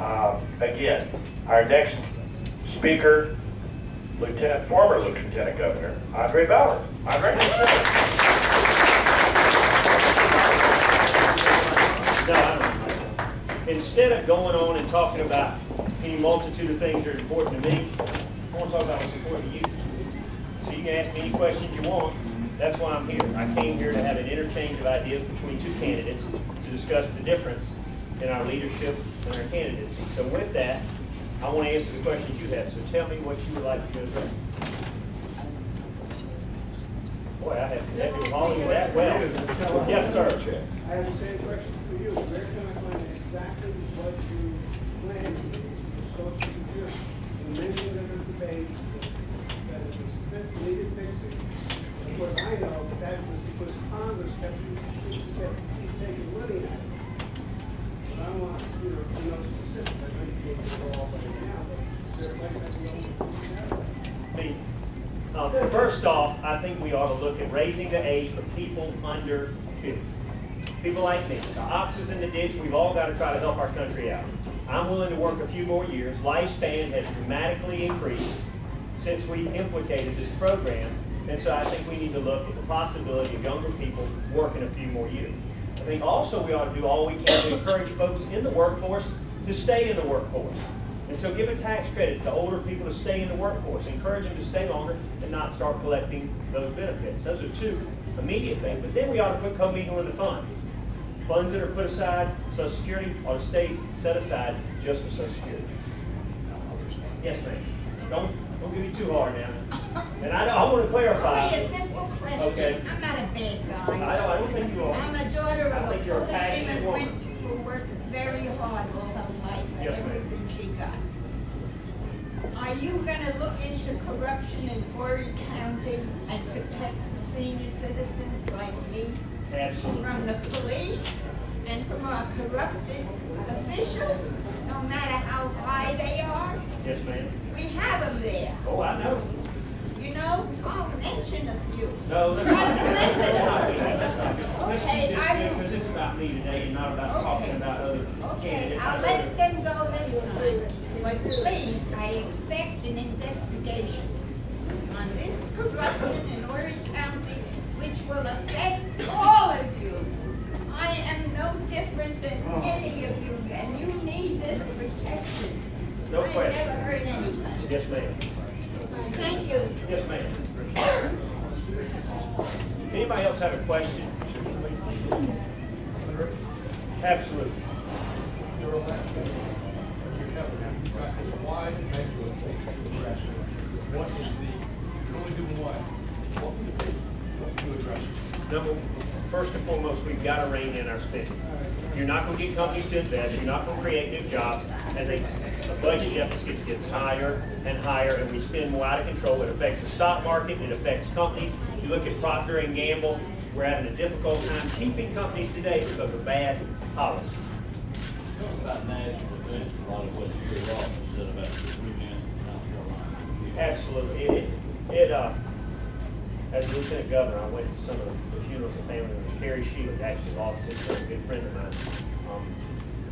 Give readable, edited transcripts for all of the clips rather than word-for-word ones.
Again, our next speaker, former Lieutenant Governor, Andre Bauer. Andre, No, I don't. Instead of going on and talking about any multitude of things that are important to me, I want to talk about what's important to you. So you can ask me any questions you want. That's why I'm here. I came here to have an interchange of ideas between two candidates to discuss the difference in our leadership and our candidacy. So with that, I want to answer the questions you have. So tell me what you would like to address. Boy, I have connected with all of you that well. Yes, sir. I have the same question for you. Where can I find exactly what you plan to do for Social Security? You mentioned in the debate that it was needed fixing. Of course, I know that was because Congress kept taking money out of it. But I want, to know specifics. I know you gave it all right now, but is there a place I can go to find out? First off, I think we ought to look at raising the age for people under 50. People like me, the oxes in the ditch, we've all got to try to help our country out. I'm willing to work a few more years. Lifespan has dramatically increased since we implicated this program, and so I think we need to look at the possibility of younger people working a few more years. I think also we ought to do all we can to encourage folks in the workforce to stay in the workforce. And so give a tax credit to older people to stay in the workforce. Encourage them to stay longer and not start collecting those benefits. Those are two immediate things. But then we ought to put commingle in the funds. Funds that are put aside, Social Security, ought to stay set aside just for Social Security. Yes, ma'am. Don't give me too hard now. And I want to clarify. Only a simple question. Okay. I'm not a bad guy. I don't think you are. I'm a daughter of I think a you're a Polish passionate immigrant woman. who worked very hard all her life for Yes, ma'am. everything she got. Are you going to look into corruption in Horry County and protect senior citizens like me Absolutely. from the police and from our corrupted officials, no matter how high they are? Yes, ma'am. We have them there. Oh, I know. You know, I'll mention a few. No, let's not do that. Let's not do that. Let's Okay, keep this good because it's about me today and not about talking about other Okay, candidates. I'll let them go this time, but please, I expect an investigation on this corruption in Orange County, which will affect all of you. I am no different than any of you, and you need this protection. No I question. never hurt anybody. Yes, ma'am. Thank you. Yes, ma'am. Anybody else have a question? Absolutely. Why make you address it? What is you're only doing what? What would it take to address it? First and foremost, we've got to rein in our spending. You're not going to get companies to invest. You're not going to create new jobs. As a budget deficit gets higher and higher, and we spend more out of control, it affects the stock market. It affects companies. You look at Procter and Gamble. We're having a difficult time keeping companies today because of bad policy. It's about national events, a lot of what you hear off instead of about weekends in South Carolina. Absolutely. As Lieutenant Governor, I went to some of the funerals of family members. Carrie Sheila actually lost his son, a good friend of mine.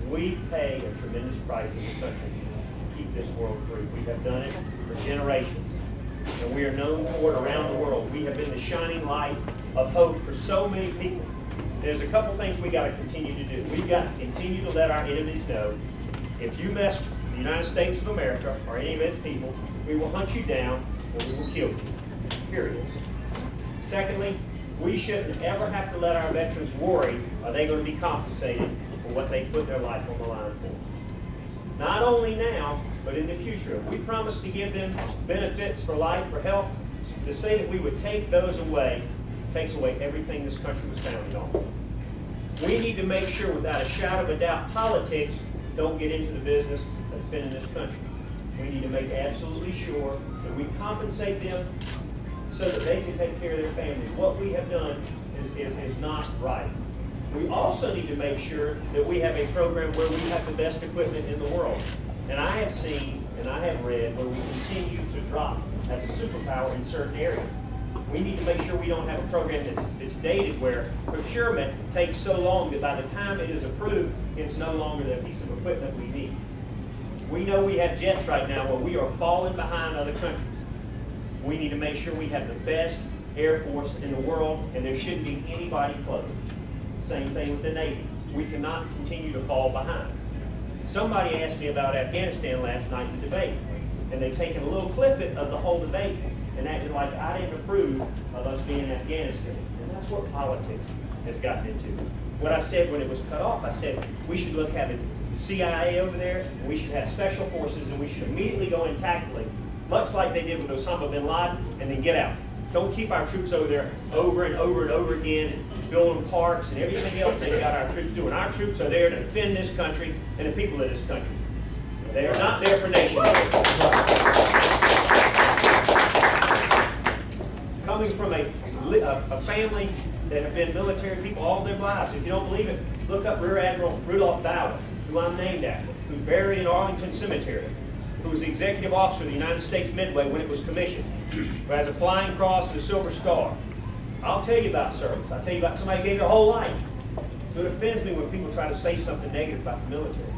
We pay a tremendous price in this country to keep this world free. We have done it for generations, and we are known for it around the world. We have been the shining light of hope for so many people. There's a couple things we got to continue to do. We've got to continue to let our enemies know, if you mess with the United States of America or any of its people, we will hunt you down or we will kill you. Period. Secondly, we shouldn't ever have to let our veterans worry, are they going to be compensated for what they put their life on the line for. Not only now, but in the future. If we promise to give them benefits for life, for health, to say that we would take those away takes away everything this country was founded on. We need to make sure, without a shadow of a doubt, politics don't get into the business of defending this country. We need to make absolutely sure that we compensate them so that they can take care of their families. What we have done is not right. We also need to make sure that we have a program where we have the best equipment in the world. And I have seen and I have read where we continue to drop as a superpower in certain areas. We need to make sure we don't have a program that's dated where procurement takes so long that by the time it is approved, it's no longer the piece of equipment we need. We know we have jets right now where we are falling behind other countries. We need to make sure we have the best Air Force in the world, and there shouldn't be anybody close. Same thing with the Navy. We cannot continue to fall behind. Somebody asked me about Afghanistan last night in the debate, and they've taken a little clip of the whole debate and acted like I didn't approve of us being in Afghanistan. And that's what politics has gotten into. What I said when it was cut off, I said we should look at the CIA over there, and we should have special forces, and we should immediately go in tactically, much like they did with Osama bin Laden, and then get out. Don't keep our troops over there over and over and over again, building parks and everything else they've got our troops doing. Our troops are there to defend this country and the people of this country. They are not there for nation building. Coming from a family that have been military people all their lives, if you don't believe it, look up Rear Admiral Rudolph Bauer, who I'm named after, who's buried in Arlington Cemetery, who was the executive officer of the United States Midway when it was commissioned, who has a flying cross and a silver star. I'll tell you about service. I'll tell you about somebody who gave their whole life. So it offends me when people try to say something negative about the military.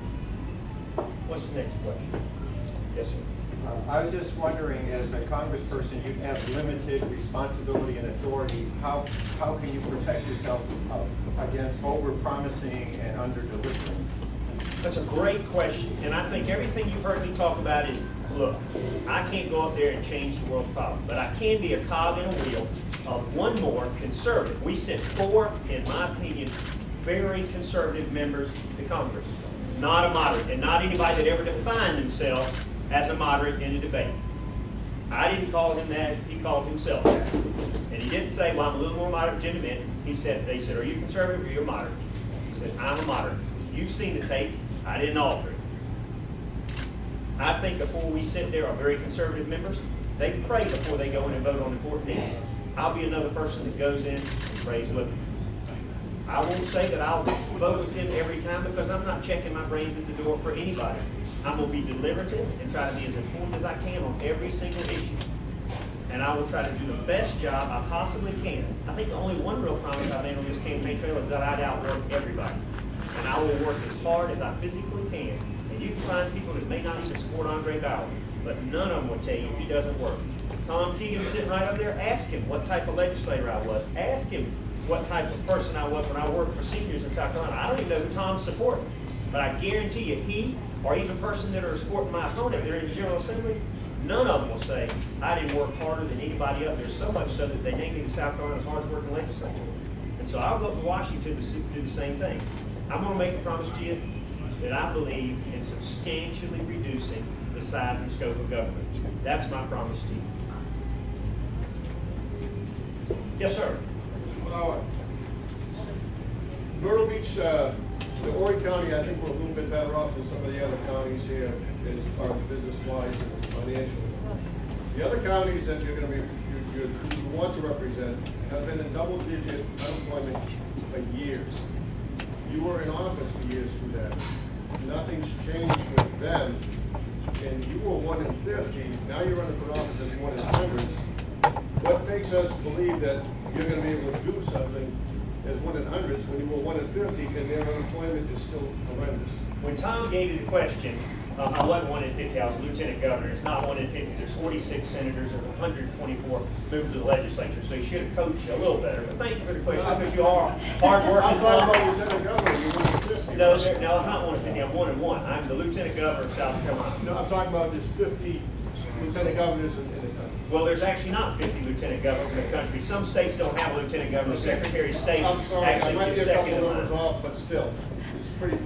What's the next question? Yes, sir. I was just wondering, as a congressperson, you have limited responsibility and authority. How can you protect yourself against over-promising and under-delivering? That's a great question, and I think everything you've heard me talk about is, look, I can't go up there and change the world's problem, but I can be a cog in a wheel of one more conservative. We sent 4, in my opinion, very conservative members to Congress, not a moderate, and not anybody that ever defined themselves as a moderate in a debate. I didn't call him that, he called himself that. And he didn't say, well, I'm a little more moderate than Jim DeMint. They said, are you conservative or you're moderate? He said, I'm a moderate. You've seen the tape. I didn't alter it. I think before we sit there, our very conservative members, they pray before they go in and vote on the court needs. I'll be another person that goes in and prays with them. I won't say that I'll vote with them every time because I'm not checking my brains at the door for anybody. I'm going to be deliberative and try to be as informed as I can on every single issue. And I will try to do the best job I possibly can. I think the only one real promise I made on this campaign trail is that I'd outwork everybody. And I will work as hard as I physically can. And you can find people that may not even support Andre Bauer, but none of them will tell you he doesn't work. Tom Keegan's sitting right up there. Ask him what type of legislator I was. Ask him what type of person I was when I worked for seniors in South Carolina. I don't even know who Tom's supporting. But I guarantee you, he or even person that are supporting my opponent there in the General Assembly, none of them will say, I didn't work harder than anybody else. There's so much so that they named me South Carolina's hardest working legislature. And so I'll go up to Washington to do the same thing. I'm going to make a promise to you that I believe in substantially reducing the size and scope of government. That's my promise to you. Yes, sir. Mr. Bauer, Myrtle Beach, the Horry County, I think we're a little bit better off than some of the other counties here as far as business-wise and financially. The other counties that you're going to be, you want to represent have been in double-digit unemployment for years. You were in office for years through that. Nothing's changed with them, and you were 1 in 50. Now you're running for office as 1 in hundreds. What makes us believe that you're going to be able to do something as 1 in hundreds when you were 1 in 50 and their unemployment is still horrendous? When Tom gave you the question, I wasn't 1 in 50, I was lieutenant governor. It's not 1 in 50. There's 46 senators and 124 members of the legislature, so he should have coached you a little better. But thank you for the question, because you are hard working. I'm talking about lieutenant governor, you're 1 in 50. No, I'm not 1 in 50, I'm 1 in 1. I'm the lieutenant governor of South Carolina. No, I'm talking about there's 50 lieutenant governors in the country. Well, there's actually not 50 lieutenant governors in the country. Some states don't have a lieutenant governor. The Secretary of State I'm sorry, I actually might is be a second couple in numbers line. off, but still, it's pretty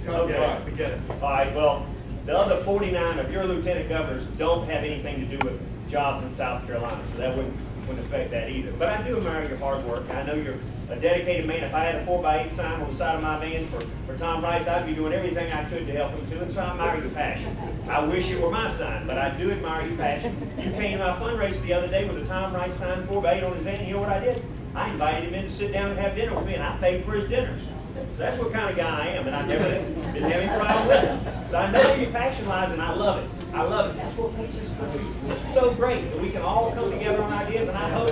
cut and Okay. dry. We get it. All right, well, the other 49 of your lieutenant governors don't have anything to do with jobs in South Carolina, so that wouldn't affect that either. But I do admire your hard work. I know you're a dedicated man. If I had a 4x8 sign on the side of my van for Tom Rice, I'd be doing everything I could to help him too, and so I admire your passion. I wish it were my sign, but I do admire your passion. You came to my fundraiser the otother day with a Tom Rice sign, 4x8 on his van, and you know what I did? I invited him in to sit down and have dinner with me, and I paid for his dinners. So that's what kind of guy I am, and I never didn't have any problem with it. So I know where your passion lies, and I love it. I love it. That's what makes this country so great, that we can all come together on ideas, and I hope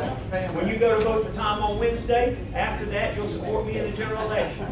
when you go to vote for Tom on Wednesday, after that, you'll support me in the general election.